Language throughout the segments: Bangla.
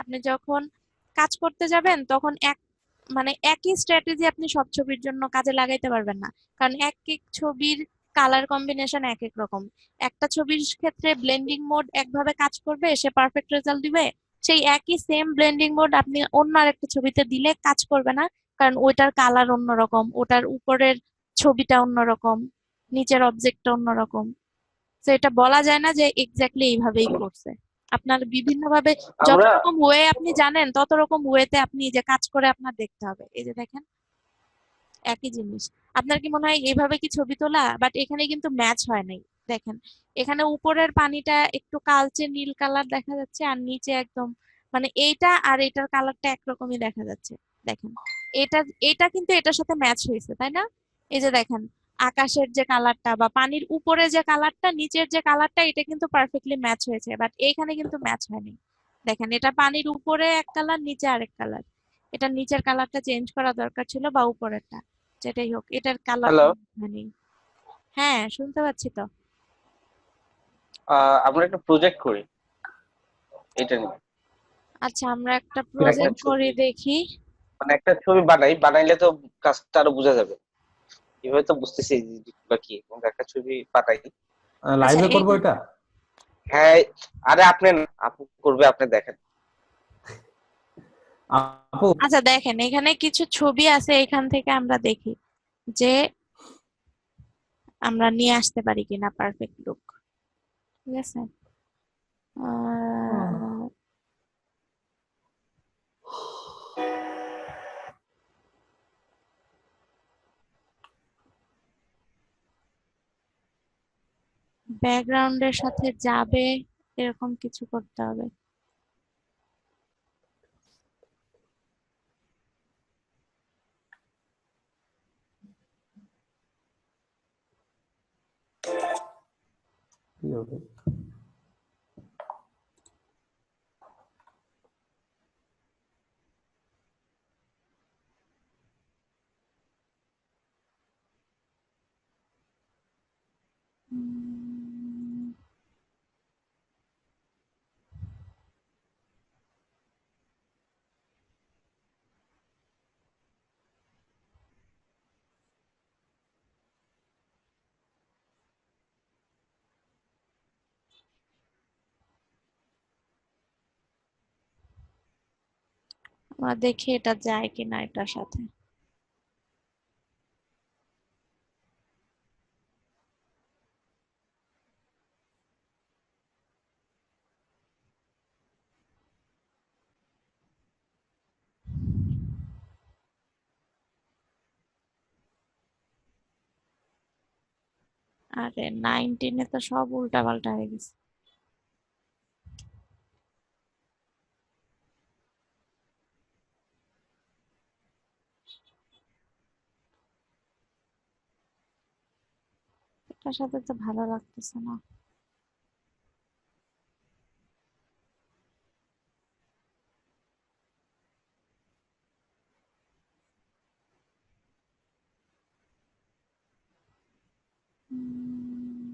আপনি যখন কাজ করতে যাবেন তখন মানে একই স্ট্র্যাটেজি আপনি সব ছবির জন্য কাজে লাগাইতে পারবেন না, কারণ এক এক ছবির কালার কম্বিনেশন এক এক রকম। একটা ছবির ক্ষেত্রে ব্লেন্ডিং মোড একভাবে কাজ করবে, সে পারফেক্ট রেজাল্ট দিবে। সেই একই সেম ব্লেন্ডিং মোড আপনি অন্য আরেকটা ছবিতে দিলে কাজ করবে না, কারণ ওইটার কালার অন্যরকম, ওটার উপরের ছবিটা অন্যরকম, নিচের অবজেক্টটা অন্যরকম। তো এটা বলা যায় না যে এক্স্যাক্টলি এইভাবেই করছে। আপনার বিভিন্ন ভাবে যত আমরা রকম ওয়ে আপনি জানেন তত রকম ওয়েতে আপনি যে কাজ করে আপনার দেখতে হবে। এই যে দেখেন একই জিনিস। আপনার কি মনে হয় এইভাবে কি ছবি তোলা? বাট এখানে কিন্তু ম্যাচ হয় নাই। দেখেন এখানে উপরের পানিটা একটু কালচে নীল কালার দেখা যাচ্ছে, আর নিচে একদম মানে এইটা আর এটার কালারটা একরকমই দেখা যাচ্ছে। দেখেন এটা এটা কিন্তু এটার সাথে ম্যাচ হয়েছে, তাই না? এই যে দেখেন আকাশের যে কালারটা বা পানির উপরে যে কালারটা নিচের যে কালারটা, এটা কিন্তু পারফেক্টলি ম্যাচ হয়েছে, বাট এইখানে কিন্তু ম্যাচ হয়নি। দেখেন এটা পানির উপরে এক কালার, নিচে আরেক কালার। এটা নিচের কালারটা চেঞ্জ করা দরকার ছিল বা উপরেরটা, যেটাই হোক এটার কালারটা হ্যালো, মানে। হ্যাঁ, শুনতে পাচ্ছি তো। আমরা একটা প্রজেক্ট করি এটা নিয়ে। আচ্ছা, আমরা একটা একটা প্রজেক্ট করি ছবি দেখি। মানে একটা ছবি বানাইলে তো কাজটা আরো বোঝা যাবে। এভাবে তো বুঝতেছি এই জিনিসগুলো কি, এবং একটা ছবি বানাই। আচ্ছা লাইভে এই করবো এটা? হ্যাঁ, আরে আপনি না, আপু করবে, আপনি দেখেন। আপু আচ্ছা দেখেন এখানে কিছু ছবি আছে, এখান থেকে আমরা দেখি যে আমরা নিয়ে আসতে পারি কিনা পারফেক্ট লুক। ঠিক আছে। ব্যাকগ্রাউন্ডের সাথে যাবে এরকম কিছু করতে হবে। কি হবে? আমরা দেখি এটা যায় কিনা এটার সাথে। আরে 19-এ তো সব উল্টা পাল্টা হয়ে গেছে। এটার সাথে তো ভালো লাগতেছে না। উম,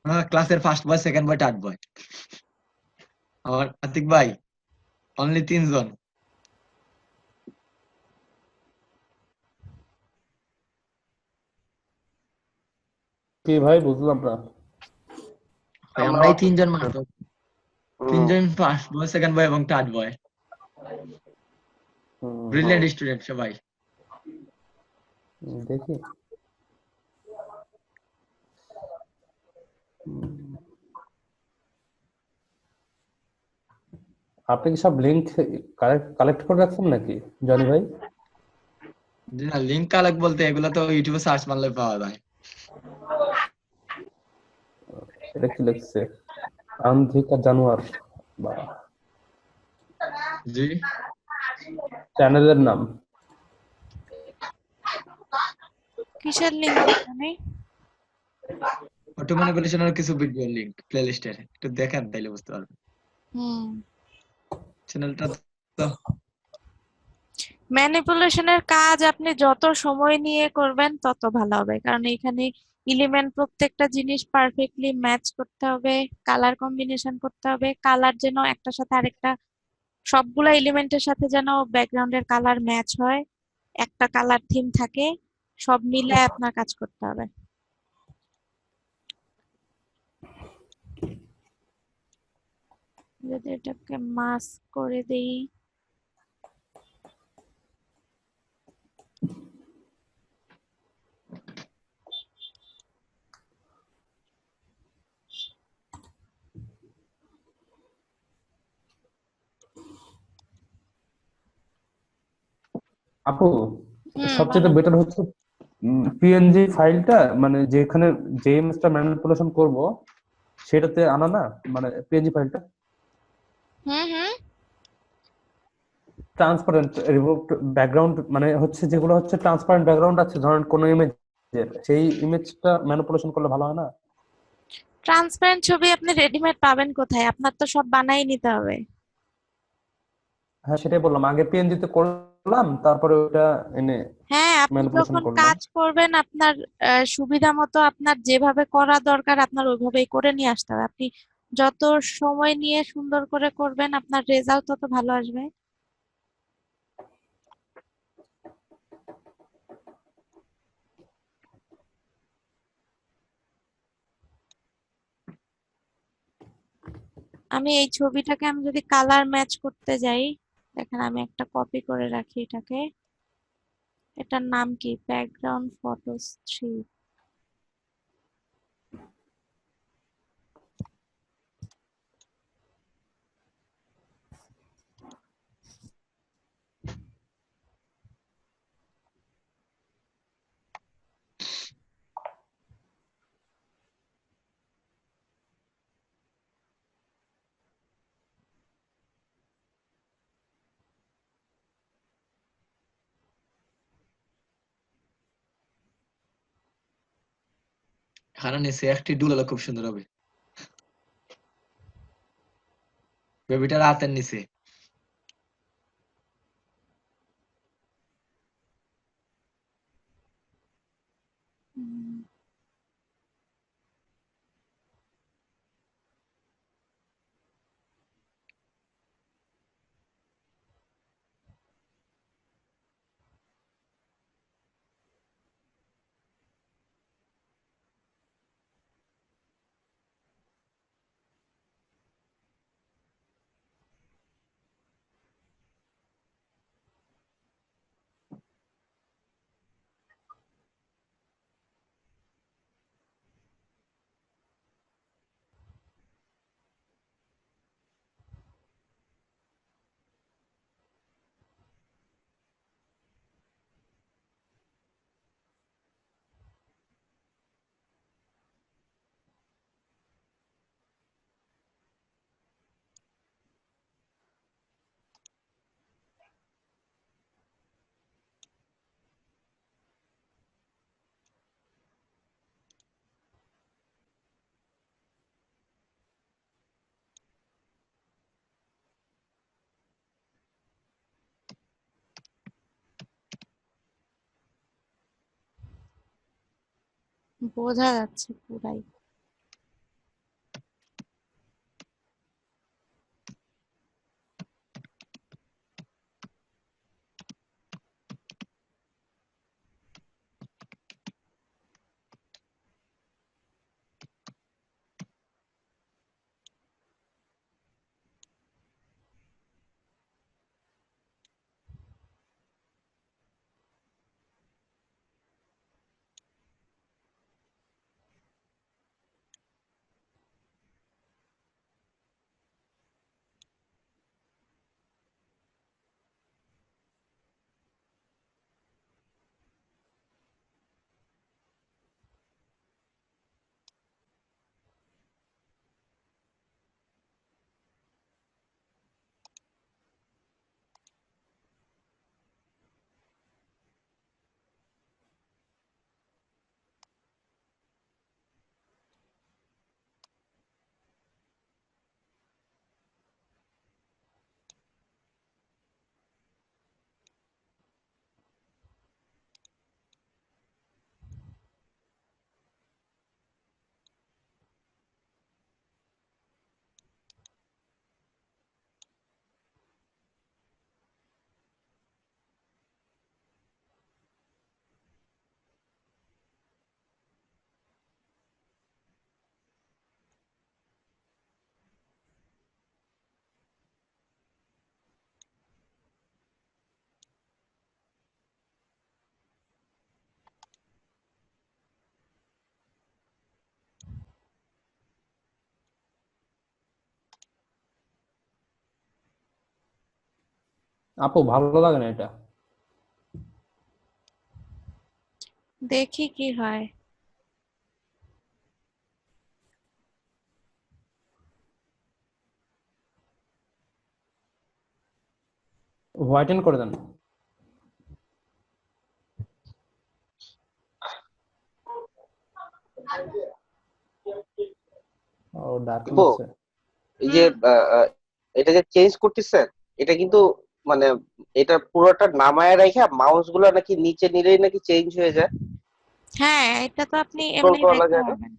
আমার ক্লাসের first boy, second boy, third বয়। আমার আতিক ভাই অনলি 3 জন। কি ভাই, বুঝলাম না। ভাই আমরা আমরাই অত 3 জন মাত্র, হুম, 3 জন ফার্স্ট বয়, সেকেন্ড বয় এবং থার্ড বয়। ব্রিলিয়ান্ট হুম। স্টুডেন্ট সবাই। দেখি। উম, আপনি কি সব লিঙ্ক কালেক্ট করে রাখছেন নাকি জনি ভাই? লিঙ্ক কালেক্ট বলতে এগুলো তো ইউটিউবে সার্চ মারলে পাওয়া যায়। এটা কি লিখছে? আন্ধ্রিকা জানোয়ার বা জি চ্যানেলের নাম। কিসের লিঙ্ক এখানে? অটো ম্যানিপুলেশনের কিছু ভিডিও লিংক প্লেলিস্টের একটু দেখেন তাইলে বুঝতে পারবেন। হুম, চ্যানেলটা তো ম্যানিপুলেশনের কাজ আপনি যত সময় নিয়ে করবেন তত ভালো হবে, কারণ এখানে এলিমেন্ট প্রত্যেকটা জিনিস পারফেক্টলি ম্যাচ করতে হবে, কালার কম্বিনেশন করতে হবে, কালার যেন একটার সাথে আরেকটা, সবগুলা এলিমেন্টের সাথে যেন ব্যাকগ্রাউন্ডের কালার ম্যাচ হয়, একটা কালার থিম থাকে, সব মিলায় আপনার কাজ করতে হবে। যদি এটাকে মাস্ক করে দেই, আপু সবচেয়ে বলেন। বেটার হচ্ছে পিএনজি ফাইলটা, মানে যেখানে যে ইমেজটা ম্যানিপুলেশন করব সেটাতে আনা না, মানে পিএনজি ফাইলটা হুম হুম ট্রান্সপারেন্ট রিমুভড ব্যাকগ্রাউন্ড, মানে হচ্ছে যেগুলো হচ্ছে ট্রান্সপারেন্ট ব্যাকগ্রাউন্ড আছে ধরেন কোনো ইমেজের, সেই ইমেজটা ম্যানিপুলেশন করলে ভালো হয় না? ট্রান্সপারেন্ট ছবি আপনি রেডিমেড পাবেন কোথায়? আপনার তো সব বানাই নিতে হবে। হ্যাঁ সেটাই বললাম, আগে পিএনজি তে করলাম তারপরে ওটা এনে হ্যাঁ, আপনি ম্যানিপুলেশন যখন করলাম। কাজ করবেন আপনার সুবিধা মতো আপনার যেভাবে করা দরকার আপনার ওইভাবেই করে নিয়ে আসতে হবে। আপনি যত সময় নিয়ে সুন্দর করে করবেন আপনার রেজাল্ট তত ভালো আসবে। আমি এই ছবিটাকে আমি যদি কালার ম্যাচ করতে যাই, দেখেন আমি একটা কপি করে রাখি এটাকে। এটার নাম কি? Background photos 3। এখানে নিচে একটি ডুল হলে খুব সুন্দর হবে, বেবিটার হাতের নিচে। বোঝা যাচ্ছে পুরাই। আপু ভালো লাগে না এটা। দেখি কি হয়। হোয়াইটেন করে দেন। ও ডার্ক আপু লাগছে। এই যে হুম। এটা যে চেঞ্জ করতেছেন, এটা কিন্তু মানে এটা পুরোটা নামায় রেখে মাউস গুলো নাকি নিচে নিলেই নাকি চেঞ্জ হয়ে যায়, হ্যাঁ, এটা তো আপনি স্ক্রোল এমনি করা দেখতে লাগে না? পারবেন।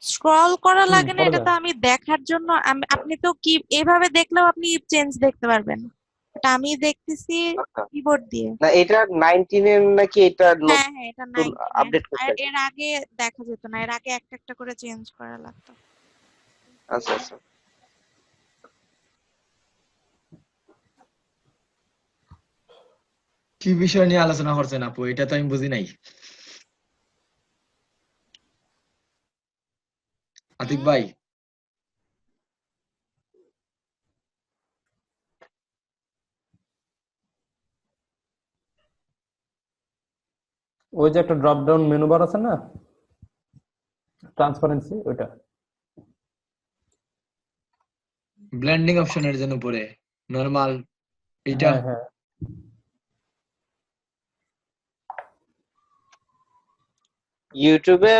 স্ক্রল করা লাগে না, করা এটা যায়। তো আমি দেখার জন্য আপনি তো কি এভাবে দেখলেও আপনি চেঞ্জ দেখতে পারবেন। এটা আমি দেখতেছি আচ্ছা, কিবোর্ড দিয়ে। না এটা 19 এর নাকি এটা হ্যাঁ হ্যাঁ, এটা নতুন 19 আপডেট আর করছে? এর আগে দেখা যেত না, এর আগে একটা একটা করে চেঞ্জ করা লাগতো। আচ্ছা আচ্ছা। কি বিষয় নিয়ে আলোচনা করছেন আপু, এটা তো আমি বুঝি নাই। আতিক হুম। ভাই, ওই যে একটা ড্রপ ডাউন মেনু বার আছে না, ট্রান্সপারেন্সি, ওইটা। ব্লেন্ডিং অপশনের জন্য উপরে নরমাল এটা। হ্যাঁ হ্যাঁ। ইউটিউবে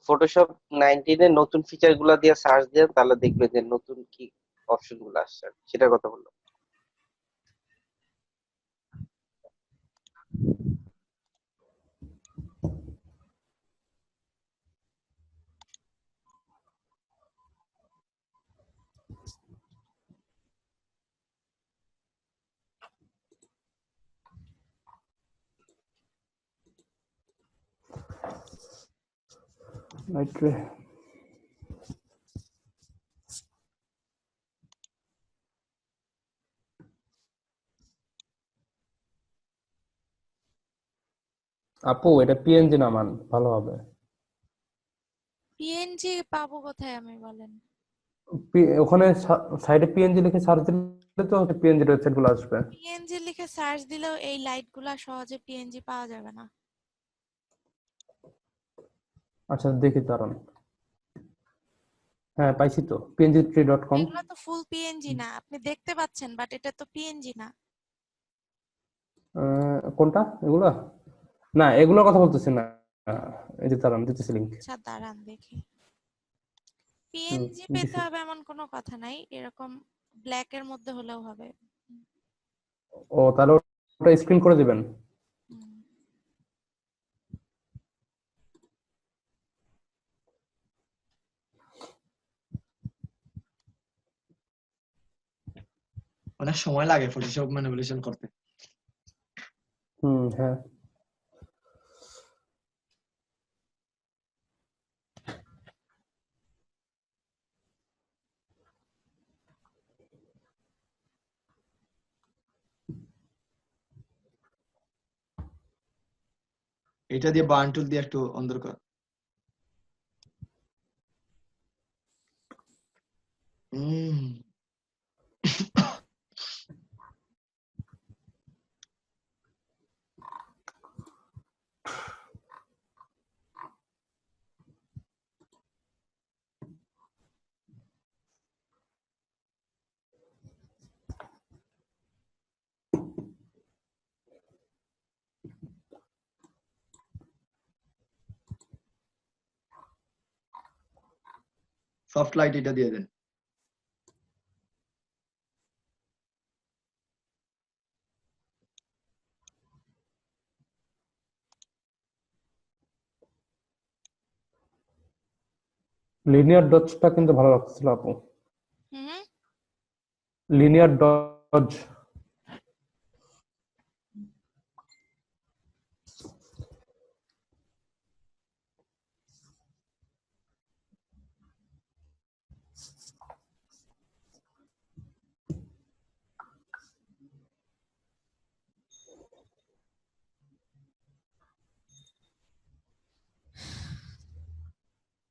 ফটোশপ 19 এর নতুন ফিচার গুলা দিয়ে সার্চ দেন, তাহলে দেখবেন যে নতুন কি অপশন গুলো আসছে, সেটার কথা বললাম। রাইট রে। আপু এটা পিএনজি নামান ভালো হবে। পিএনজি পাবো কোথায় আমি বলেন? ওখানে সাইডে পিএনজি লিখে সার্চ দিলে তো পিএনজি ওয়েবসাইট গুলো আসবে। পিএনজি লিখে সার্চ দিলেও এই লাইটগুলা সহজে পিএনজি পাওয়া যাবে না। আচ্ছা দেখি দাঁড়ান। হ্যাঁ পাইছি তো, png3.com। এগুলা তো ফুল পিএনজি না, আপনি দেখতে পাচ্ছেন বাট এটা তো পিএনজি না। কোনটা এগুলা? না এগুলোর কথা বলতেছি না। এই যে দাঁড়ান দিতেছি লিঙ্ক। আচ্ছা দাঁড়ান দেখি। পিএনজি পেতে দিছি। হবে এমন কোনো কথা নাই, এরকম ব্ল্যাক এর মধ্যে হলেও হবে। ও তাহলে ওটা স্ক্রিন করে দিবেন। হুম। অনেক সময় লাগে ফটোশপ ম্যানিপুলেশন করতে। হ্যাঁ। এটা দিয়ে বার্ন টুল দিয়ে একটু অন্ধকার কর। হুম। সফট লাইট এটা দিয়ে দেন। লিনিয়ার ডজটা কিন্তু ভালো লাগছিল আপু। হুম। Linear dodge.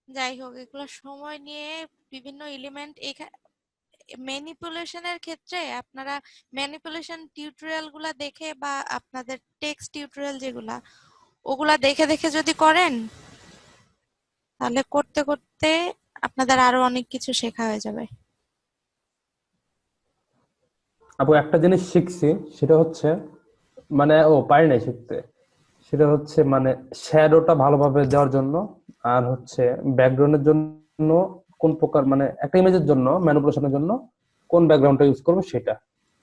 যাই হোক, এগুলো সময় নিয়ে বিভিন্ন এলিমেন্ট ম্যানিপুলেশনের ক্ষেত্রে আপনারা ম্যানিপুলেশন টিউটোরিয়াল গুলা দেখে বা আপনাদের টেক্সট টিউটোরিয়াল যেগুলা ওগুলা দেখে দেখে যদি করেন তাহলে করতে করতে আপনাদের আরো অনেক কিছু শেখা হয়ে যাবে। আপু একটা জিনিস শিখছি, সেটা হচ্ছে মানে পারি নাই শিখতে, সেটা হচ্ছে মানে শ্যাডোটা ভালোভাবে দেওয়ার জন্য, আর হচ্ছে ব্যাকগ্রাউন্ডের জন্য কোন প্রকার মানে একটা ইমেজের জন্য ম্যানিপুলেশনের জন্য কোন ব্যাকগ্রাউন্ডটা ইউজ করবো সেটা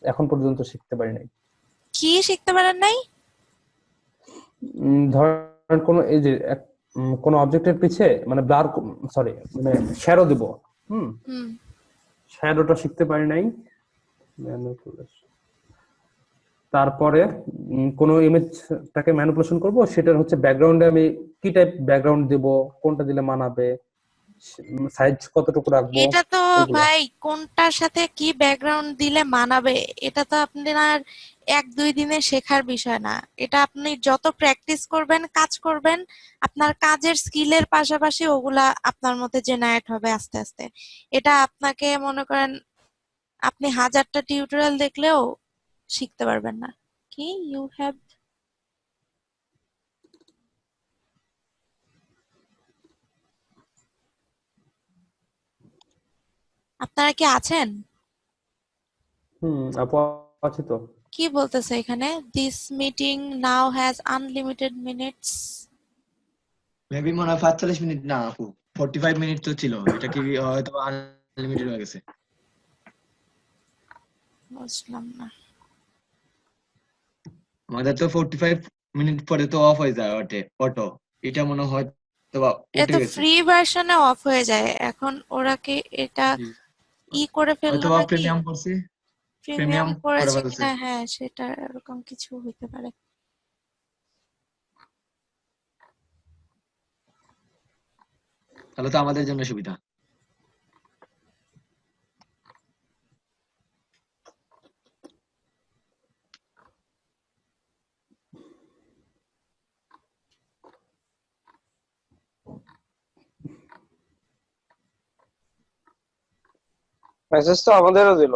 এখন পর্যন্ত শিখতে পারি নাই। কি শিখতে পারেন নাই? ধরেন কোনো এই যে কোনো অবজেক্টের পিছে মানে ব্লার, সরি মানে শ্যাডো দিব, হুম, হুম। শ্যাডোটা শিখতে পারি নাই। তারপরে কোনো ইমেজটাকে ম্যানিপুলেশন করব, সেটার হচ্ছে ব্যাকগ্রাউন্ডে আমি কি টাইপ ব্যাকগ্রাউন্ড দেব, কোনটা দিলে মানাবে, সাইজ কতটুকু রাখবো, এটা তো এগুলা। ভাই কোনটার সাথে কি ব্যাকগ্রাউন্ড দিলে মানাবে এটা তো আপনার 1-2 দিনে শেখার বিষয় না। এটা আপনি যত প্র্যাকটিস করবেন, কাজ করবেন, আপনার কাজের স্কিলের পাশাপাশি ওগুলা আপনার মধ্যে জেনারেট হবে আস্তে আস্তে। এটা আপনাকে মনে করেন আপনি 1000টা টিউটোরিয়াল দেখলেও শিখতে পারবেন না। কি ইউ হ্যাভ, আপনারা কি আছেন? আপু আছে তো। কি বলতেছে এখানে? This meeting now has unlimited minutes. Maybe মনে হয় 45 মিনিট না আপু, 45 মিনিট তো ছিল, এটা কি হয়তো আনলিমিটেড হয়ে গেছে। বুঝলাম না। আমাদের তো 45 মিনিট পরে তো অফ হয়ে যায় অটো, এটা মনে হয় তো এ উঠে তো গেছে। ফ্রি ভার্সনে অফ হয়ে যায়। এখন ওরা কি এটা করে হয়তো ফেললো বা নাকি? প্রিমিয়াম করছি, প্রিমিয়াম প্রিমিয়াম করে করেছে ফেলছে। কিনা, হ্যাঁ সেটা এরকম কিছু হইতে পারে। তাহলে তো আমাদের জন্য সুবিধা। মেসেজ তো আমাদেরও দিল।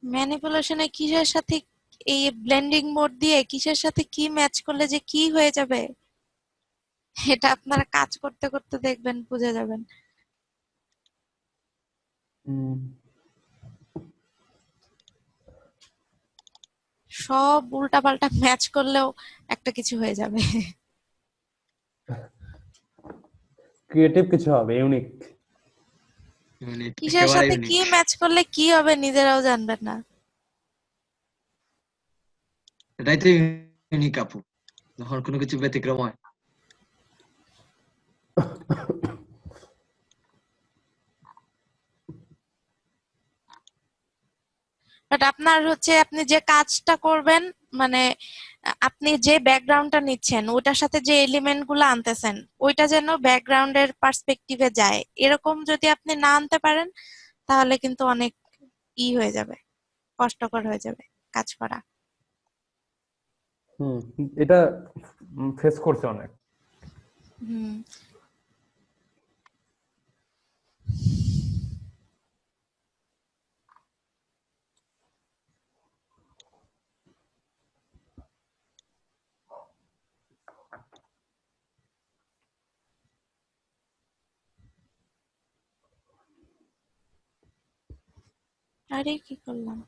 ম্যানিপুলেশনে কিসের সাথে, এই ব্লেন্ডিং মোড দিয়ে কিসের সাথে কি ম্যাচ করলে যে কি হয়ে যাবে এটা আপনারা কাজ করতে করতে দেখবেন, বুঝে যাবেন। সব উল্টাপাল্টা ম্যাচ করলেও একটা কিছু হয়ে যাবে। ক্রিয়েটিভ কিছু হবে, ইউনিক। ইউনিট, কিসের একেবারে সাথে কি ইউনিক। ম্যাচ করলে কি হবে নিজেরাও জানবেন না। এটাই তো ইউনিক আপু, যখন কোনো কিছু ব্যতিক্রম হয়। বাট আপনার হচ্ছে আপনি যে কাজটা করবেন, মানে আপনি যে ব্যাকগ্রাউন্ডটা নিচ্ছেন ওটার সাথে যে এলিমেন্ট গুলো আনতেছেন ওইটা যেন ব্যাকগ্রাউন্ডের পার্সপেক্টিভে যায়, এরকম যদি আপনি না আনতে পারেন তাহলে কিন্তু অনেক হয়ে যাবে, কষ্টকর হয়ে যাবে কাজ করা। হুম, এটা ফেস করছে অনেক। হুম। আরে কি করলাম?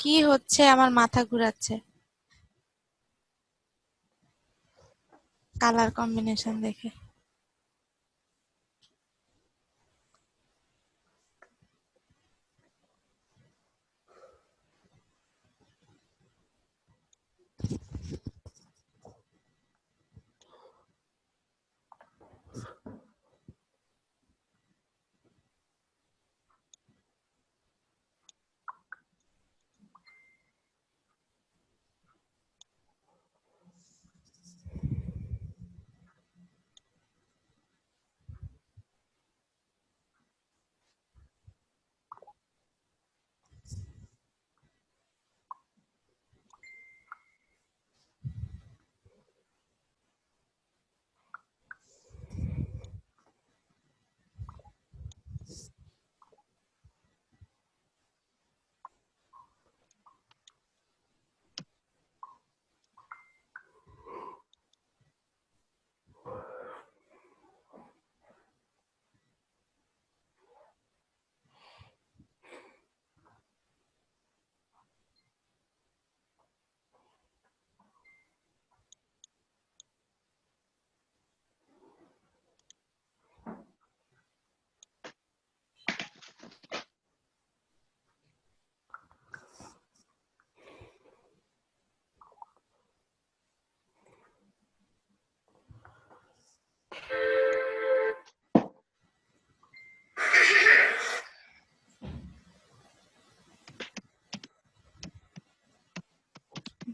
কি হচ্ছে, আমার মাথা ঘুরাচ্ছে কালার কম্বিনেশন দেখে।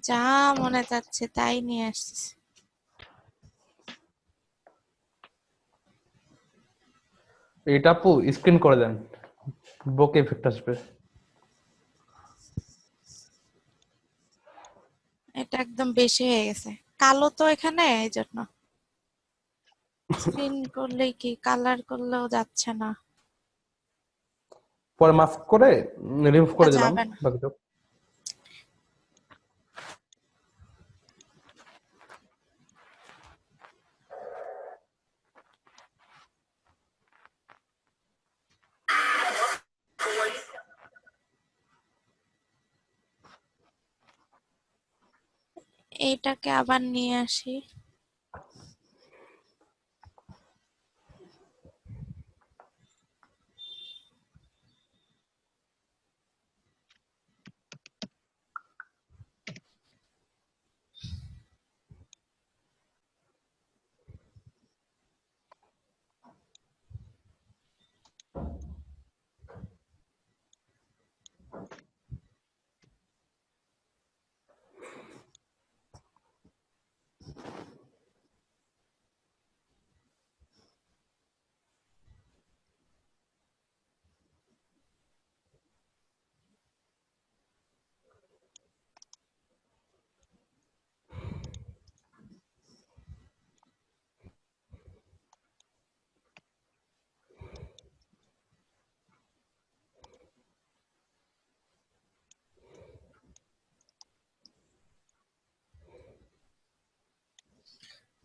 যা মনে চাচ্ছে তাই নিয়ে আসতেছে। এটা আপু স্ক্রিন করে দেন, বোকে ইফেক্ট আসবে। এটা একদম বেশি হয়ে গেছে, কালো তো এখানে, এই জন্য স্ক্রিন করলেই কি, কালার করলেও যাচ্ছে না। পরে মাস্ক করে রিমুভ করে দিলাম যাবে না। বাকিটা। এইটাকে আবার নিয়ে আসি।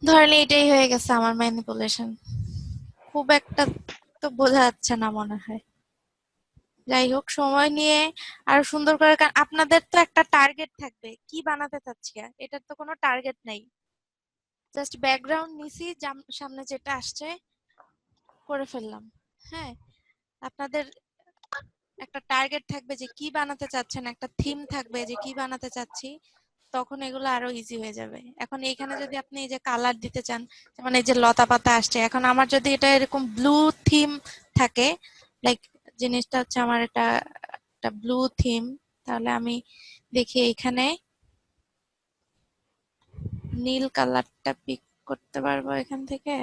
ধরেন এটাই হয়ে গেছে আমার ম্যানিপুলেশন। খুব একটা তো বোঝা যাচ্ছে না মনে হয়। যাই হোক, সময় নিয়ে আরো সুন্দর করে, কারণ আপনাদের তো একটা টার্গেট থাকবে কি বানাতে চাচ্ছি। এটার তো কোনো টার্গেট নেই, জাস্ট ব্যাকগ্রাউন্ড নিছি, সামনে যেটা আসছে করে ফেললাম। হ্যাঁ, আপনাদের একটা টার্গেট থাকবে যে কি বানাতে চাচ্ছেন, একটা থিম থাকবে যে কি বানাতে চাচ্ছি, তখন এগুলো আরো ইজি হয়ে যাবে। এখন এইখানে যদি আপনি এই যে কালার দিতে চান, যেমন এই যে লতা পাতা আসছে, এখন আমার যদি এটা এরকম ব্লু থিম থাকে, লাইক জিনিসটা হচ্ছে আমার এটা একটা ব্লু থিম, তাহলে আমি দেখি এখানে নীল কালারটা পিক করতে পারবো এখান থেকে।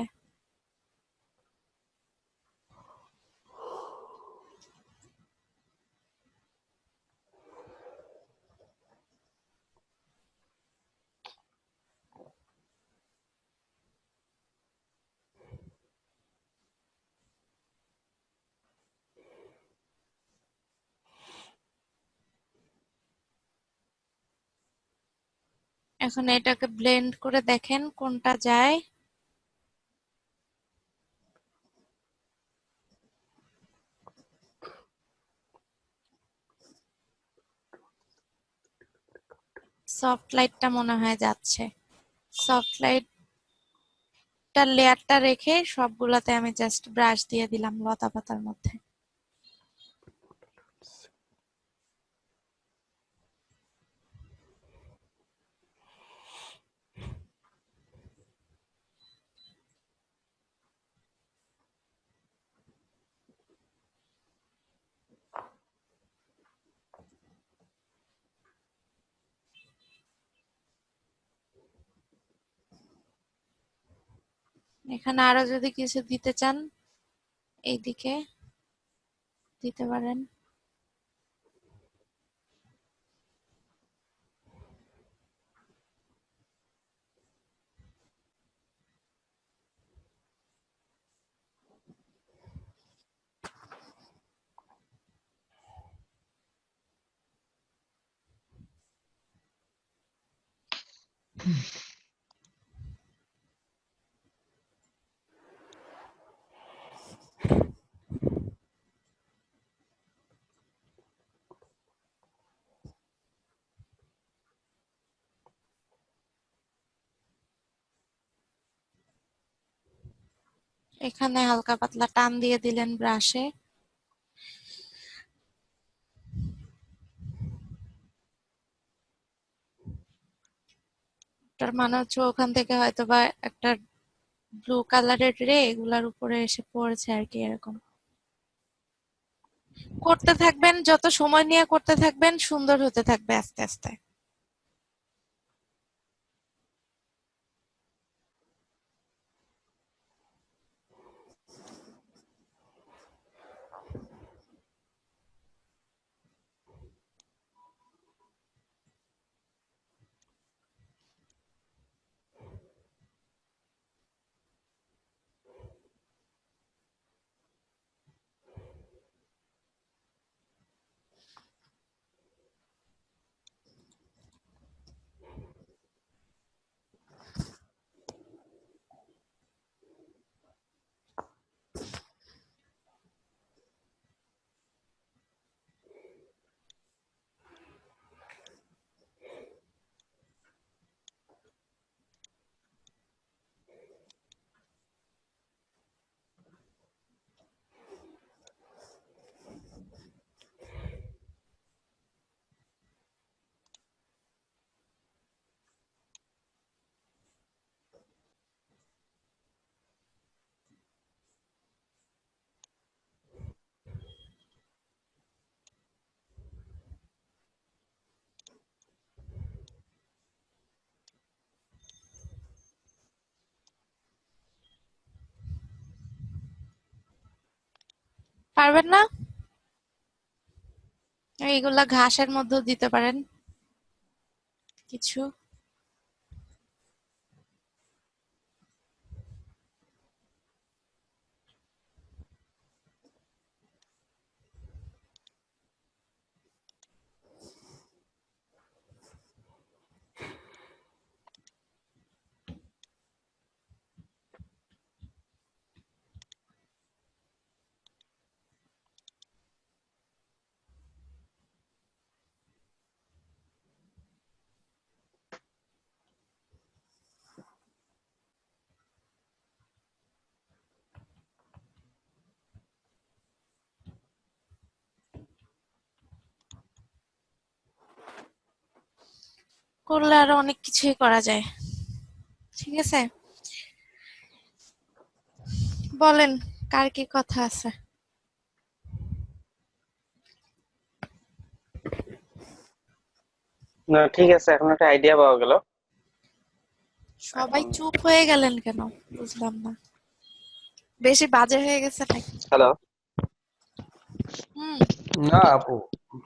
এখন এটাকে ব্লেন্ড করে দেখেন কোনটা যায়। সফট লাইটটা মনে হয় যাচ্ছে। সফট লাইটটার লেয়ারটা রেখে সবগুলাতে আমি জাস্ট ব্রাশ দিয়ে দিলাম লতা পাতার মধ্যে। এখানে আরো যদি কিছু দিতে চান এইদিকে দিতে পারেন। এখানে হালকা পাতলা টান দিয়ে দিলেন ব্রাশে। তার মানে হচ্ছে ওখান থেকে হয়তোবা একটা ব্লু কালারের রে এগুলার উপরে এসে পড়েছে আর কি। এরকম করতে থাকবেন, যত সময় নিয়ে করতে থাকবেন সুন্দর হতে থাকবে আস্তে আস্তে। পারবেন না? এইগুলা ঘাসের মধ্যেও দিতে পারেন কিছু। করলে আরো অনেক কিছুই করা যায়। ঠিক আছে, বলেন কার কি কথা আছে। না ঠিক আছে, এখন একটা আইডিয়া পাওয়া গেল। সবাই এখন চুপ হয়ে গেলেন কেন বুঝলাম না, বেশি বাজে হয়ে গেছে নাকি? হ্যালো। হুম। না আপু,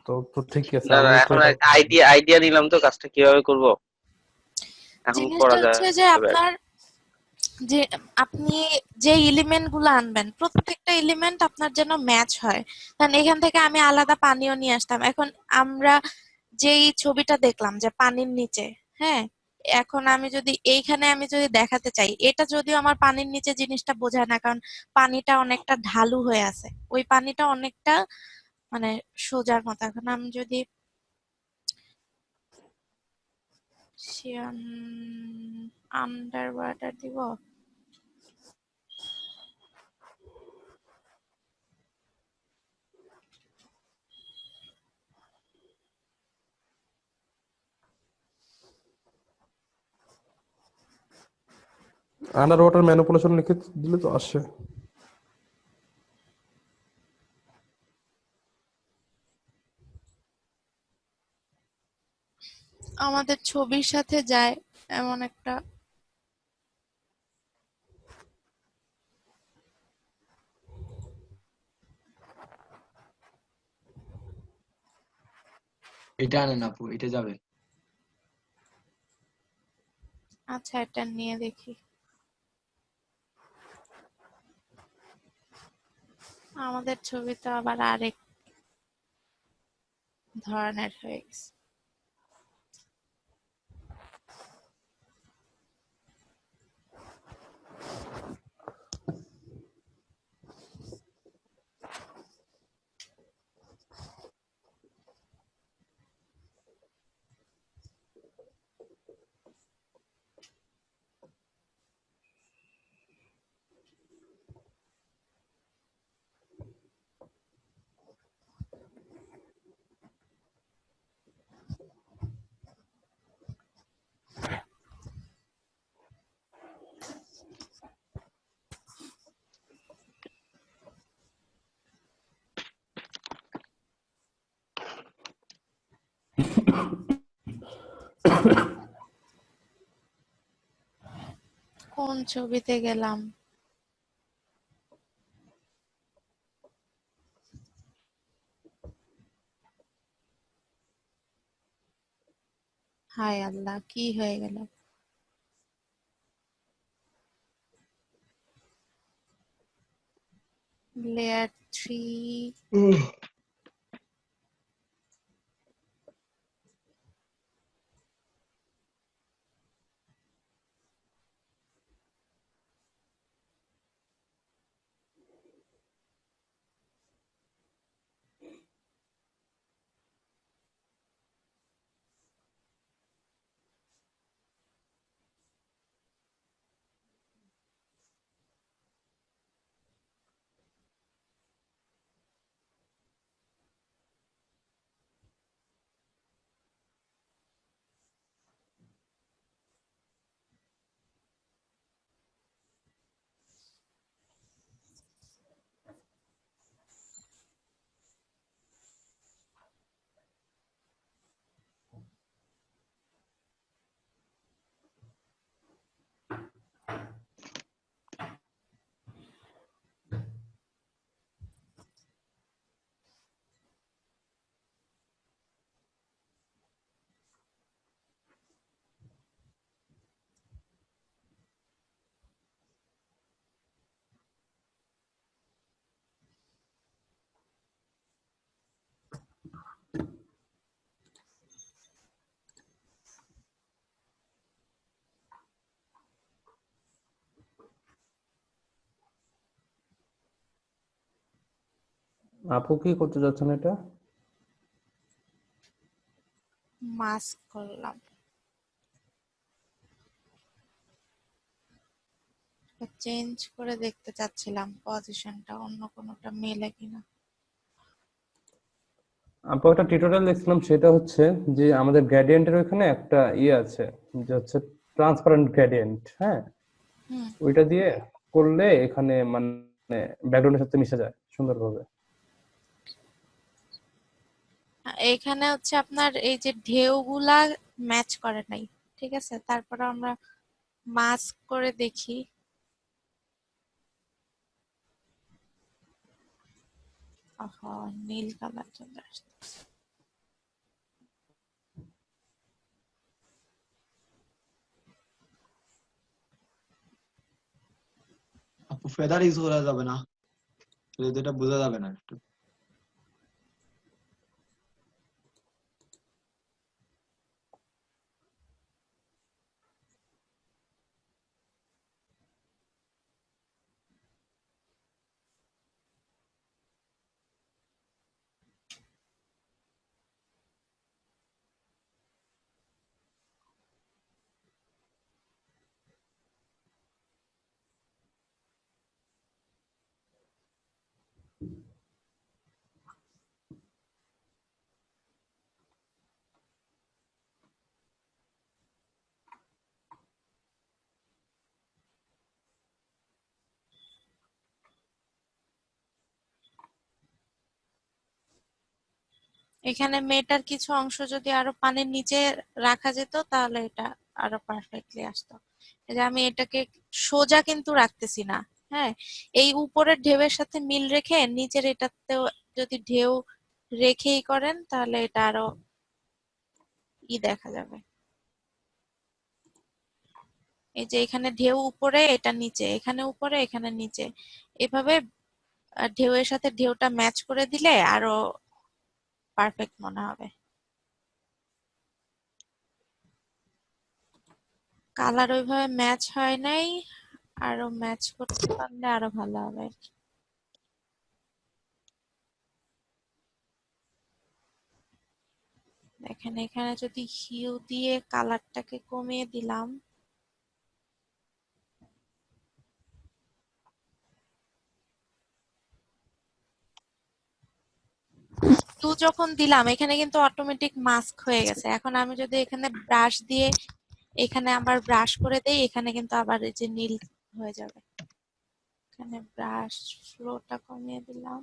তো তো ঠিকই আছে, না না, আমি তো এখন এটা আইডিয়া আইডিয়া নিলাম তো, কাজটা কিভাবে করব এখন জিনিসটা করা হচ্ছে যে যাবে আর আপনার কি। যে আপনি যে এলিমেন্ট গুলো আনবেন প্রত্যেকটা এলিমেন্ট আপনার যেন ম্যাচ হয়। কারণ এখান থেকে আমি আলাদা পানিও নিয়ে আসতাম। এখন আমরা যেই ছবিটা দেখলাম যে পানির নিচে, হ্যাঁ, এখন আমি যদি দেখাতে চাই, এটা যদিও আমার পানির নিচে জিনিসটা বোঝায় না, কারণ পানিটা অনেকটা ঢালু হয়ে আছে, ওই পানিটা অনেকটা মানে সোজার মতো। এখন আমি যদি শিয়ন আন্ডার ওয়াটার দিব। আন্ডার ওয়াটার ম্যানিপুলেশন লিখে দিলে তো আসে। আমাদের ছবির সাথে যায় এমন একটা। এটা আনেন আপু, এটা যাবে। আচ্ছা, এটা নিয়ে দেখি। আমাদের ছবি তো আবার আরেক ধরনের হয়ে গেছে। কোন ছবিতে গেলাম? হায় আল্লাহ, কি হয়ে গেল? লেয়ার 3। আপু কি করতে যাচ্ছেন এটা? মাস্ক করলাম। চেঞ্জ করে দেখতে চাচ্ছিলাম পজিশনটা অন্য কোনোটা মেলে কিনা। আপু একটা টিউটোরিয়াল দেখছিলাম, সেটা হচ্ছে যে আমাদের গ্রেডিয়েন্টের ওখানে একটা ইয়ে আছে, যে হচ্ছে ট্রান্সপারেন্ট গ্রেডিয়েন্ট। হ্যাঁ, হুম। ওইটা দিয়ে করলে এখানে মানে ব্যাকগ্রাউন্ডের সাথে মিশে যায় সুন্দরভাবে। এখানে হচ্ছে আপনার এই যে ঢেউগুলা ম্যাচ করে নাই, ঠিক আছে? তারপর আমরা মাস্ক করে দেখি। আহা, নীল কালার চলে আসছে। আপু ফেদার ইউজ করা যাবে না, যদি এটা বোঝা যাবে না একটু। এখানে মেয়েটার কিছু অংশ যদি আরো পানির নিচে রাখা যেত তাহলে এটা আরো পারফেক্টলি আসতো। এই যে আমি এটাকে সোজা কিন্তু রাখতেছি না, হ্যাঁ, এই উপরের ঢেউয়ের সাথে মিল রেখে নিচের এটাতেও যদি ঢেউ রেখেই করেন তাহলে এটা আরো দেখা যাবে। এই যে এখানে ঢেউ উপরে, এটা নিচে, এখানে উপরে, এখানে নিচে, এভাবে ঢেউয়ের সাথে ঢেউটা ম্যাচ করে দিলে আরো পারফেক্ট মনে হবে। কালার ওইভাবে ম্যাচ হয় নাই, আরো ম্যাচ করতে পারলে আরো ভালো হবে। দেখেন এখানে যদি হিউ দিয়ে কালারটাকে কমিয়ে দিলাম, হিউ যখন দিলাম এখানে কিন্তু অটোমেটিক মাস্ক হয়ে গেছে। এখন আমি যদি এখানে ব্রাশ দিয়ে এখানে আবার ব্রাশ করে দেই, এখানে কিন্তু আবার এই যে নীল হয়ে যাবে। এখানে ব্রাশ ফ্লোটা কমিয়ে দিলাম।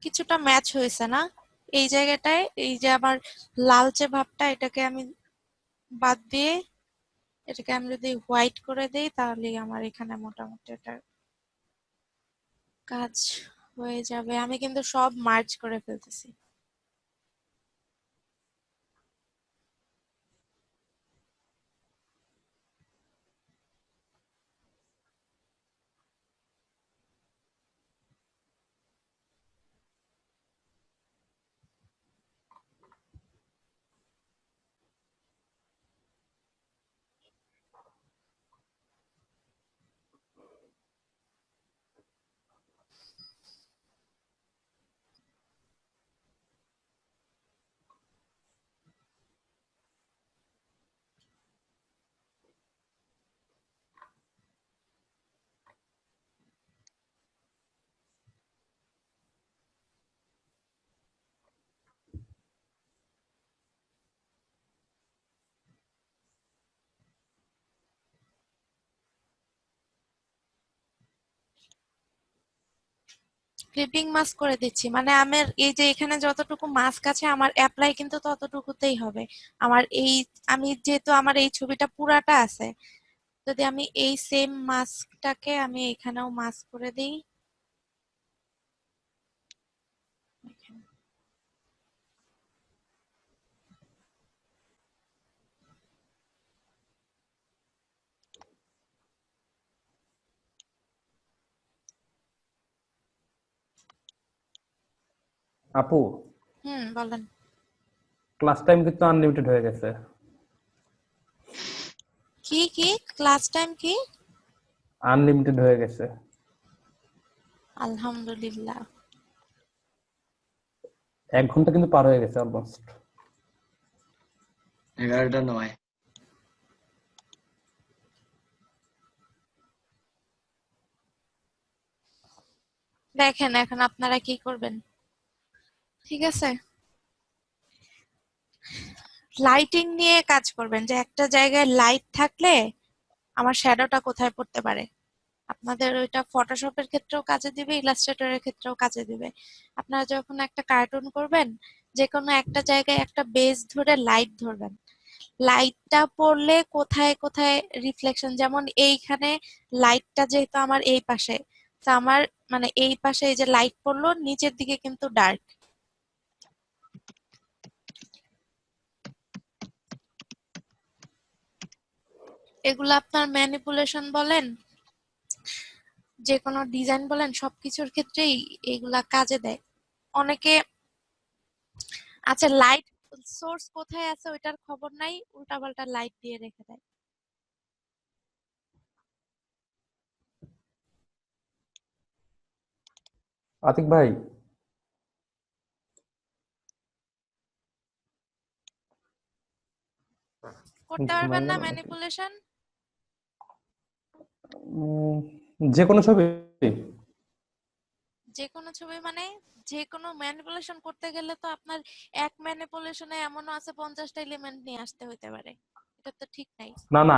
কিছুটা ম্যাচ হয়েছে না? এই জায়গাটায় এই যে আমার লালচে ভাবটা, এটাকে আমি বাদ দিয়ে এটাকে আমি যদি হোয়াইট করে দেই তাহলেই আমার এখানে মোটামুটি এটা কাজ হয়ে যাবে। আমি কিন্তু সব মার্চ করে ফেলতেছি। ক্লিপিং মাস্ক করে দিচ্ছি, মানে আমার এই যে এখানে যতটুকু মাস্ক আছে আমার অ্যাপ্লাই কিন্তু ততটুকুতেই হবে। আমার এই, আমি যেহেতু আমার এই ছবিটা পুরাটা আছে, যদি আমি এই সেম মাস্কটাকে আমি এখানেও মাস্ক করে দিই, আপু, বলেন। ক্লাস টাইম কিন্তু আনলিমিটেড হয়ে গেছে। কি কি ক্লাস টাইম কি? আনলিমিটেড হয়ে গেছে। আলহামদুলিল্লাহ। 1 ঘন্টা কিন্তু পার হয়ে গেছে অলমোস্ট। 11টা 9। দেখেন এখন আপনারা কি করবেন, ঠিক আছে? লাইটিং নিয়ে কাজ করবেন, যে একটা জায়গায় লাইট থাকলে আমার শ্যাডোটা কোথায় পড়তে পারে। আপনাদের ওইটা ফটোশপের ক্ষেত্রেও কাজে দিবে, ইলাস্ট্রেটরের ক্ষেত্রেও কাজে দিবে। আপনারা যখন একটা কার্টুন করবেন, যে কোনো একটা জায়গায় একটা বেস ধরে লাইট ধরবেন, লাইটটা পড়লে কোথায় কোথায় রিফ্লেকশন, যেমন এইখানে লাইটটা যেহেতু আমার এই পাশে, তো আমার মানে এই পাশে এই যে লাইট পড়লো নিচের দিকে কিন্তু ডার্ক, এগুলো আপনার ম্যানিপুলেশন বলেন, যে কোনো ডিজাইন বলেন, সবকিছুর ক্ষেত্রেই এগুলা কাজে দেয়। অনেকে আচ্ছা লাইট সোর্স কোথায় আছে ওইটার খবর নাই, উল্টাপাল্টা লাইট দিয়ে রেখে দেয়। আতিক ভাই, করতে ঘুমাই পারবেন না গেল নাকি? ম্যানিপুলেশন? উম, যে কোনো ছবি? যে কোনো ছবি মানে যে কোনো ম্যানিপুলেশন করতে গেলে তো আপনার এক ম্যানিপুলেশনে এমনও আছে 50টা এলিমেন্ট নিয়ে আসতে হইতে পারে, এটা তো ঠিক নাই। না না,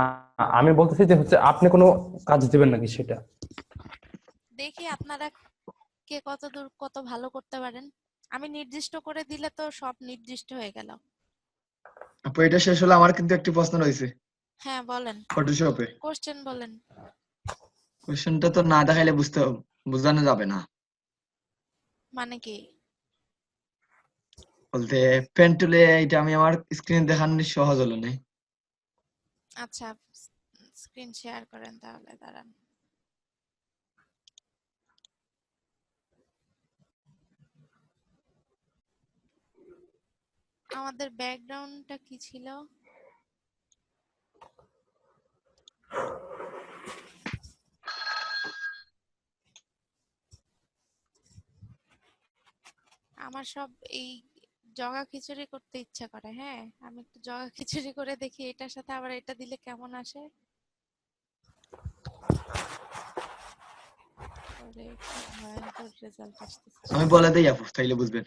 আমি বলতেছি যে হচ্ছে আপনি কোনো কাজ দিবেন নাকি সেটা। দেখি আপনারা কে কত দূর কত ভালো করতে পারেন। আমি নির্দিষ্ট করে দিলে তো সব নির্দিষ্ট হয়ে গেল। আপু এটা শেষ হলো, আমার কিন্তু একটি প্রশ্ন রয়েছে হ্যাঁ বলেন, ফটোশপে। কোশ্চেন বলেন। কোশ্চেনটা তো না দেখাইলে বোঝানো যাবে না। মানে কি? বলতে পেন টুলে এটা আমি আমার স্ক্রিন দেখানো সহজ হলো না। আচ্ছা, স্ক্রিন শেয়ার করেন তাহলে, দাঁড়ান। আমাদের ব্যাকগ্রাউন্ডটা কি ছিল? আমার সব এই জগা খিচুড়ি করতে ইচ্ছা করে। হ্যাঁ, আমি একটু জগা খিচুড়ি করে দেখি এটার সাথে আবার এটা দিলে কেমন আসে। ওরে কি ভয়ঙ্কর রেজাল্ট আসতেছে। আমি বলে দেই আপু, তাইলে বুঝবেন।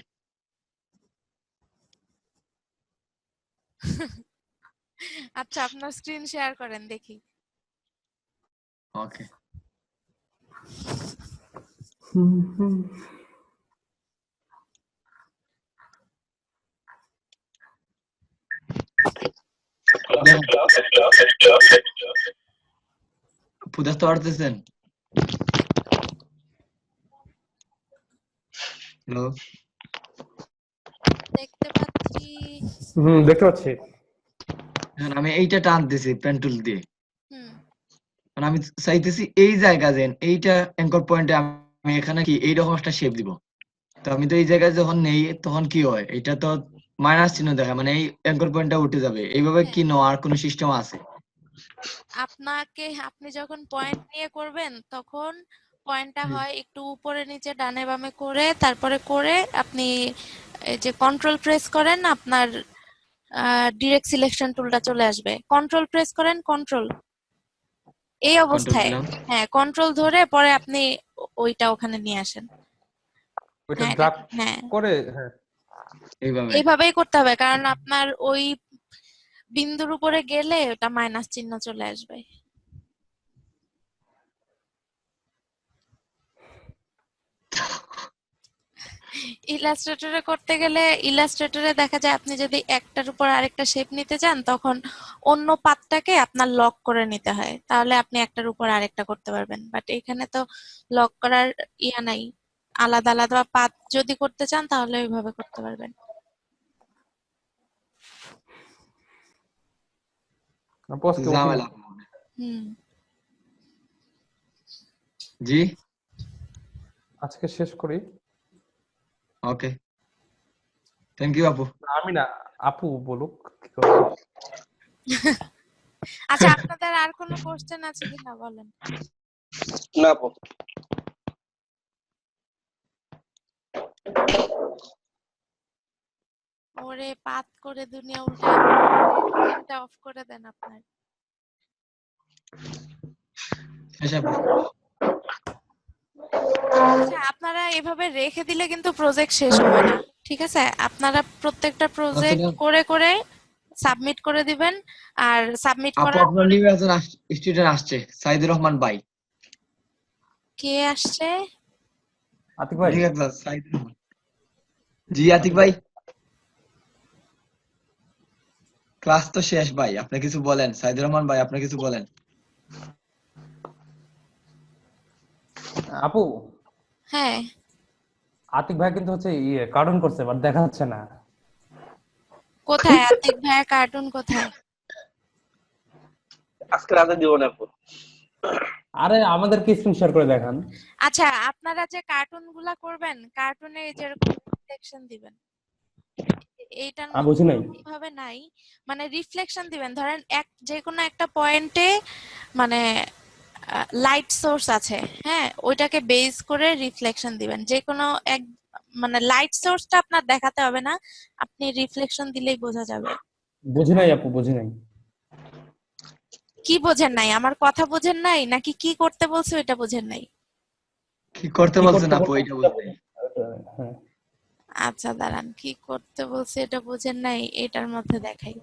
আচ্ছা, আপনার স্ক্রিন শেয়ার করেন দেখি। ওকে। আপু দেখতে পারতেছেন? হ্যালো? দেখতে পাচ্ছি। দেখতে পাচ্ছি। এখন আমি এইটা টানতেছি পেন টুল দিয়ে। হুম। মানে আমি চাইতেছি এই জায়গা যেন এইটা অ্যাঙ্কর পয়েন্টে আমি এখানে কি এইরকম একটা শেপ দিব। তো আমি তো এই জায়গায় যখন নেই তখন কি হয়, এটা তো মাইনাস চিহ্ন দেখায়, মানে এই অ্যাঙ্কর পয়েন্টটা উঠে যাবে। এইভাবে হ্যাঁ, কি নেওয়ার কোনো সিস্টেম আছে? আপনি যখন পয়েন্ট নিয়ে করবেন তখন পয়েন্টটা হয় একটু উপরে নিচে ডানে বামে করে তারপরে করে আপনি এই যে কন্ট্রোল প্রেস করেন, আপনার ডিরেক্ট সিলেকশন টুলটা চলে আসবে। কন্ট্রোল প্রেস করেন, কন্ট্রোল এই কন্ট্রোল অবস্থায়। দিলাম, হ্যাঁ, কন্ট্রোল ধরে পরে আপনি ওইটা ওখানে নিয়ে আসেন। ওইটা হ্যাঁ, ড্রাগ হ্যাঁ, করে, হ্যাঁ। এইভাবে। এইভাবেই করতে হবে, কারণ আপনার ওই বিন্দুর উপরে গেলে ওটা মাইনাস চিহ্ন চলে আসবে। ইলাস্ট্রেটরে করতে গেলে ইলাস্ট্রেটরে দেখা যায় আপনি যদি একটার উপর আরেকটা শেপ নিতে চান তখন অন্য পাতটাকে আপনার লক করে নিতে হয়, তাহলে আপনি একটার উপর আরেকটা করতে পারবেন। বাট এখানে তো লক করার ইয়া নাই, আলাদা আলাদা পাত যদি করতে চান তাহলে ওইভাবে করতে পারবেন। পোস্টে উঠি না। ঝামেলা। হুম। জি, আজকে শেষ করি। ওকে, থ্যাংক ইউ আপু। আমি না, আপু বলুক কি করবে। আচ্ছা, আপনাদের আর কোনো কোশ্চেন আছে কিনা বলেন। না আপু। ওরে পাত করে দুনিয়া উল্টায়, স্ক্রিনটা অফ করে দেন আপনার। শেষ আপু। আচ্ছা, আপনারা এভাবে রেখে দিলে কিন্তু প্রজেক্ট শেষ হবে না। ঠিক আছে, আপনারা প্রত্যেকটা প্রজেক্ট আসলে করে করে সাবমিট করে দিবেন। আর সাবমিট আপু করার আপনার পরে নিউ একজন স্টুডেন্ট আসছে, সাইদুর রহমান ভাই। কে আসছে? আতিক ভাই, নিউ একজন সাইদুর রহমান। জি আতিক ভাই, ক্লাস তো শেষ ভাই, আপনি কিছু বলেন। সাইদুর রহমান ভাই, আপনি কিছু বলেন। আপু, হ্যাঁ, আতিক ভাই কিন্তু হচ্ছে ইয়ে কার্টুন করছে বাট দেখা যাচ্ছে না। কোথায় আতিক ভাইয়ের কার্টুন কোথায়? আজকে রাতে দিব না আপু। আরে আমাদেরকে স্ক্রিন শেয়ার করে দেখান। আচ্ছা, আপনারা যে কার্টুন গুলা করবেন কার্টুনে যেরকম রিফ্লেকশন দিবেন, এইটার আমি মধ্যে বুঝি নাই। ভাবে নাই, মানে রিফ্লেকশন দিবেন। ধরেন যে কোনো একটা পয়েন্টে মানে লাইট সোর্স আছে, হ্যাঁ, ওইটাকে বেস করে রিফ্লেকশন দিবেন। যে কোনো এক, মানে লাইট সোর্সটা আপনার দেখাতে হবে না, আপনি রিফ্লেকশন দিলেই বোঝা যাবে। বুঝি নাই আপু, বুঝি নাই। কি বোঝেন নাই? আমার কথা বোঝেন নাই নাকি কি করতে বলছে ওইটা বোঝেন নাই? কি করতে কি বলছেন করতে আপু বলবো এইটা সেটা বুঝতে। বুঝি নাই। হ্যাঁ। আচ্ছা দাঁড়ান, কি করতে বলছে এটা বোঝেন নাই, এটার মধ্যে দেখাই।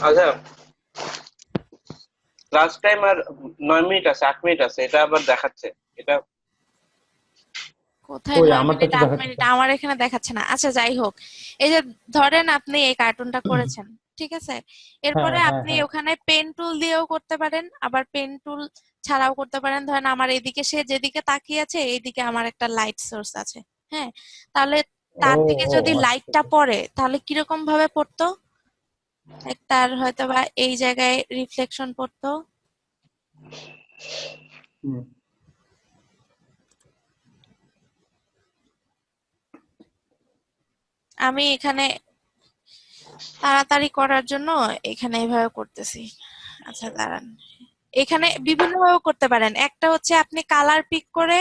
আচ্ছা, ক্লাস টাইম আর 9 মিনিট আছে, 8 মিনিট আছে, এটা আবার দেখাচ্ছে। এটা কোথায় ওই 9 মিনিট আমারটা তো 8 মিনিট? দেখাচ্ছে। আমার এখানে দেখাচ্ছে না। আচ্ছা যাই হোক, এই যে ধরেন আপনি এই কার্টুনটা করেছেন, ঠিক আছে, হ্যাঁ, এরপরে হ্যাঁ, আপনি হ্যাঁ। ওখানে পেন টুল দিয়েও করতে পারেন, আবার পেন টুল ছাড়াও করতে পারেন। ধরেন আমার এদিকে সে যেদিকে তাকিয়ে আছে এইদিকে আমার একটা লাইট সোর্স আছে, হ্যাঁ, তাহলে ও, তার দিকে ও যদি আচ্ছা, লাইটটা আচ্ছা। পড়ে তাহলে কিরকম ভাবে পড়তো? তার হয়তো বা এই জায়গায় রিফ্লেকশন পড়তো। হুম। আমি এখানে তাড়াতাড়ি করার জন্য এখানে এইভাবে করতেছি। আচ্ছা দাঁড়ান, এখানে বিভিন্ন ভাবে করতে পারেন। একটা হচ্ছে আপনি কালার পিক করে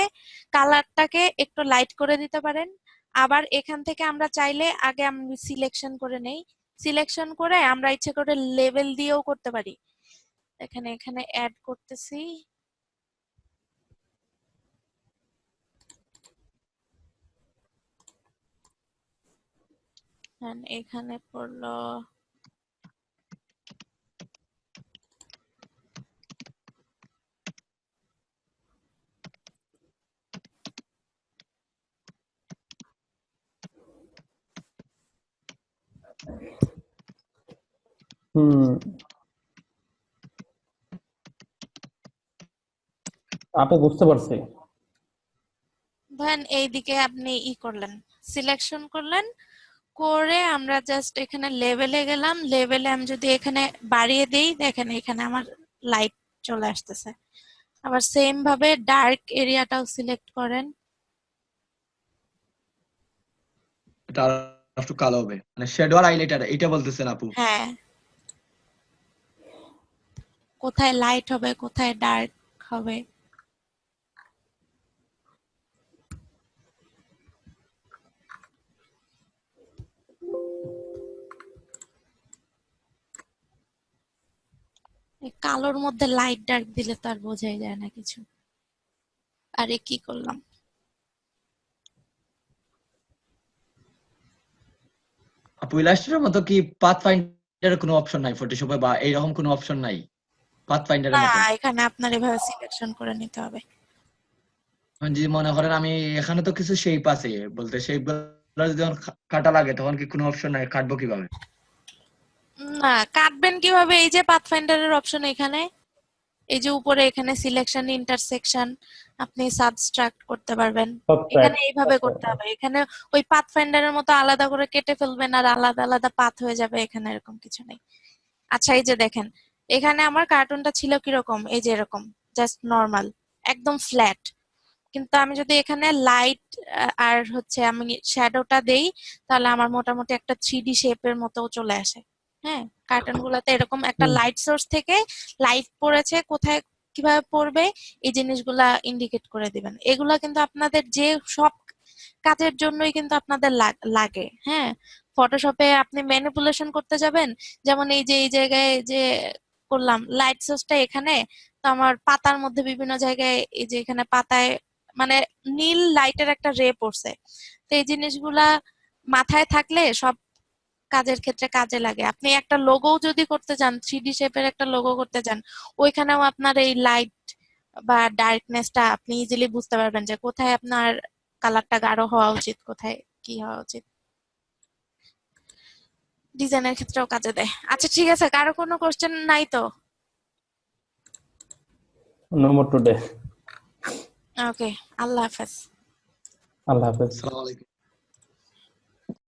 কালারটাকে একটু লাইট করে দিতে পারেন। আবার এখান থেকে আমরা চাইলে আগে আমি সিলেকশন করে নেই, সিলেকশন করে আমরা ইচ্ছে করে লেভেল দিয়েও করতে পারি। এখানে এখানে অ্যাড করতেছি। এখানে পড়লো। হুম, আপু বুঝতে পারছি। ধরেন এইদিকে আপনি করলেন, সিলেকশন করলেন, করে আমরা জাস্ট এখানে লেভেলে গেলাম। লেভেলে আমি যদি এখানে বাড়িয়ে দেই, দেখেন এখানে আমার লাইট চলে আসতেছে। আবার সেম ভাবে ডার্ক এরিয়াটাও সিলেক্ট করেন। এটা আর একটু কালো হবে, মানে শ্যাডো আর হাইলাইটার এটা বলতেছেন আপু? হ্যাঁ, কোথায় লাইট হবে কোথায় ডার্ক হবে। এই কালোর মধ্যে লাইট ডার্ক দিলে তো আর বোঝাই যায় না কিছু। আরে কি করলাম! আপু ইলাস্ট্রেটরের মতো কি পাথ ফাইন্ডারের কোনো অপশন নাই ফটোশপে, বা এইরকম কোনো অপশন নাই পাথ ফাইন্ডারের না, মতো? এখানে আপনার এভাবে সিলেকশন করে নিতে হবে। মানে যদি মনে করেন আমি এখানে তো কিছু শেপ আছে, বলতে শেপ গুলো যদি আমার কাটা লাগে তখন কি কোনো অপশন নাই, কাটবো কিভাবে? না, কাটবেন কিভাবে? এই যে পাথফাইন্ডারের অপশন এখানে, এই যে উপরে এখানে সিলেকশন ইন্টারসেকশন, আপনি সাবট্রাক্ট করতে পারবেন। এখানে সাবট্রাক্ট। এইভাবে আচ্ছা। করতে হবে। এখানে ওই পাথফাইন্ডারের মতো আলাদা করে কেটে ফেলবেন আর আলাদা আলাদা পাথ হয়ে যাবে, এখানে এরকম কিছু নেই। আচ্ছা এই যে দেখেন, এখানে আমার কার্টুনটা ছিল কিরকম, এই যে এরকম, জাস্ট নর্মাল, একদম ফ্ল্যাট। কিন্তু আমি যদি এখানে লাইট আর হচ্ছে আমি শ্যাডোটা দেই, তাহলে আমার মোটামুটি একটা 3D শেপের মতো চলে আসে। হ্যাঁ, কার্টুন গুলাতে এরকম একটা হুম। লাইট সোর্স থেকে লাইট পড়েছে, কোথায় কিভাবে পড়বে এই জিনিসগুলা ইন্ডিকেট করে দিবেন। এগুলা কিন্তু আপনাদের যে সব কাজের জন্যই কিন্তু আপনাদের লাগে। হ্যাঁ, ফটোশপে আপনি ম্যানিপুলেশন করতে যাবেন, যেমন এই যে এই জায়গায় যে করলাম লাইট সোর্সটা এখানে, তো আমার পাতার মধ্যে বিভিন্ন জায়গায় এই যে এখানে পাতায় মানে নীল লাইটের একটা রে পড়ছে। তো এই জিনিসগুলা মাথায় থাকলে সব কাজের ক্ষেত্রে কাজে লাগে। আপনি একটা লোগো যদি করতে চান, 3D শেপের একটা লোগো করতে চান, ওইখানেও আপনার এই লাইট বা ডার্কনেসটা আপনি ইজিলি বুঝতে পারবেন যে কোথায় আপনার কালারটা গাঢ় হওয়া উচিত, কোথায় কি হওয়া উচিত। ডিজাইনের ক্ষেত্রেও কাজে দেয়। আচ্ছা ঠিক আছে, কারো কোনো কোশ্চেন নাই তো? No more today. ওকে, আল্লাহ হাফেজ। আল্লাহ হাফেজ। আসসালামু আলাইকুম।